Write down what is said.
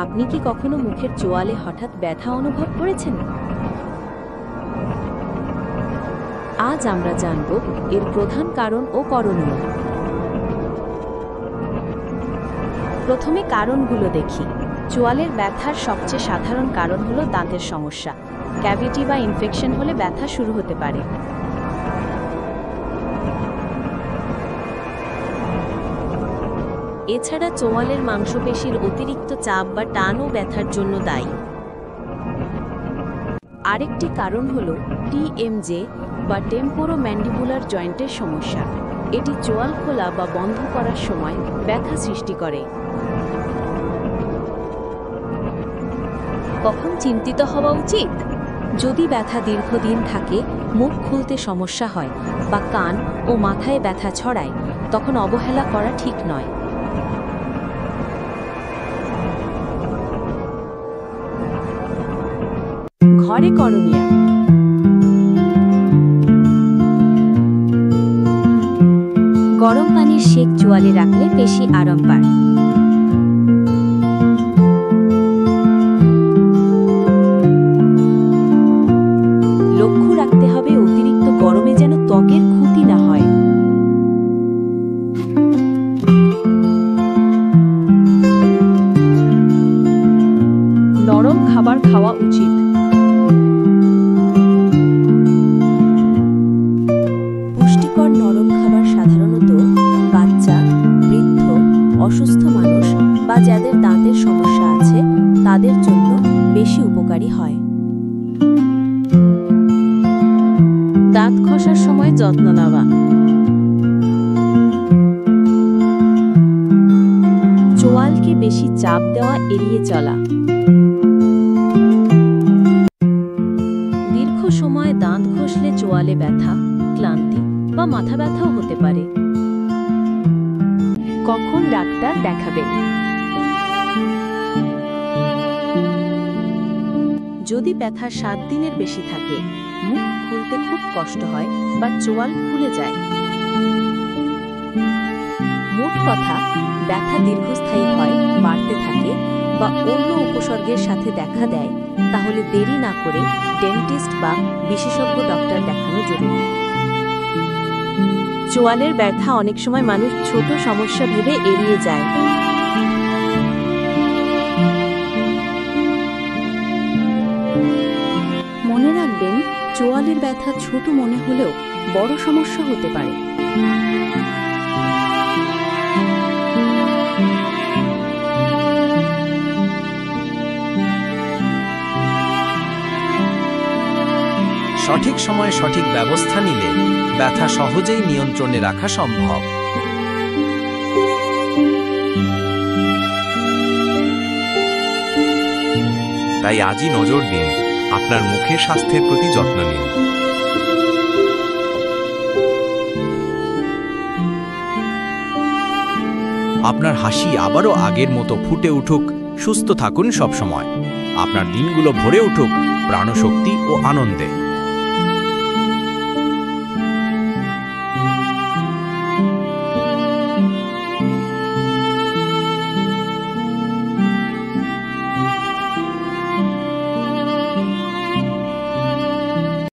আপনি কি কখনো মুখের চোয়ালে হঠাৎ ব্যথা অনুভব করেছেন? আজ আমরা জানব এর প্রধান কারণ ও করণীয়। প্রথমে কারণগুলো দেখি। চোয়ালের ব্যথার সবচেয়ে সাধারণ কারণ হলো দাঁতের সমস্যা। ক্যাভিটি বা ইনফেকশন হলে ব্যথা শুরু হতে পারে। এছাড়া চোয়ালের মাংসপেশির অতিরিক্ত চাপ বা টানও ব্যথার জন্য দায়ী। আরেকটি কারণ হল টিএমজে বা টেম্পোরোম্যান্ডিবুলার জয়েন্টের সমস্যা। এটি চোয়াল খোলা বা বন্ধ করার সময় ব্যথা সৃষ্টি করে। কখন চিন্তিত হওয়া উচিত? যদি ব্যথা দীর্ঘদিন থাকে, মুখ খুলতে সমস্যা হয় বা কান ও মাথায় ব্যথা ছড়ায়, তখন অবহেলা করা ঠিক নয়। ঘরে করণীয়। গরম পানির সেক চোয়ালে রাখলে পেশি আরাম পায়। লক্ষ্য রাখতে হবে অতিরিক্ত গরমে যেন ত্বকের ক্ষতি না হয়। নরম খাবার খাওয়া উচিত। পুষ্টিকর নরম খাবার সাধারণত বাচ্চা, বৃদ্ধ, অসুস্থ মানুষ বা যাদের দাঁতের সমস্যা আছে তাদের জন্য বেশি উপকারী হয়। দাঁত ঘষার সময় যত্ন নেওয়া। চোয়ালকে বেশি চাপ দেওয়া এড়িয়ে চলা। দীর্ঘ সময় দাঁত ঘষলে চোয়ালে ব্যথা, ক্লান্তি বা মাথা ব্যথাও হতে পারে। কখন ডাক্তার দেখাবেন? যদি ব্যথা 7 দিনের বেশি থাকে, মুখ খুলতে খুব কষ্ট হয় বা চোয়াল ফুলে যায়। মোট কথা, ব্যথা দীর্ঘস্থায়ী হয়, বাড়তে থাকে বা অন্য উপসর্গের সাথে দেখা দেয়, তাহলে দেরি না করে ডেন্টিস্ট বা বিশেষজ্ঞ ডক্টর দেখানো জরুরি। চোয়ালের ব্যথা অনেক সময় মানুষ ছোট সমস্যা ভেবে এড়িয়ে যায়। মনে রাখবেন, চোয়ালের ব্যথা ছোট মনে হলেও বড় সমস্যা হতে পারে। সঠিক সময়ে সঠিক ব্যবস্থা নিলে ব্যথা সহজেই নিয়ন্ত্রণে রাখা সম্ভব। তাই আজই নজর দিন, আপনার মুখের স্বাস্থ্যের প্রতি যত্ন নিন। আপনার হাসি আবারও আগের মতো ফুটে উঠুক। সুস্থ থাকুন সব সময়। আপনার দিনগুলো ভরে উঠুক প্রাণশক্তি ও আনন্দে।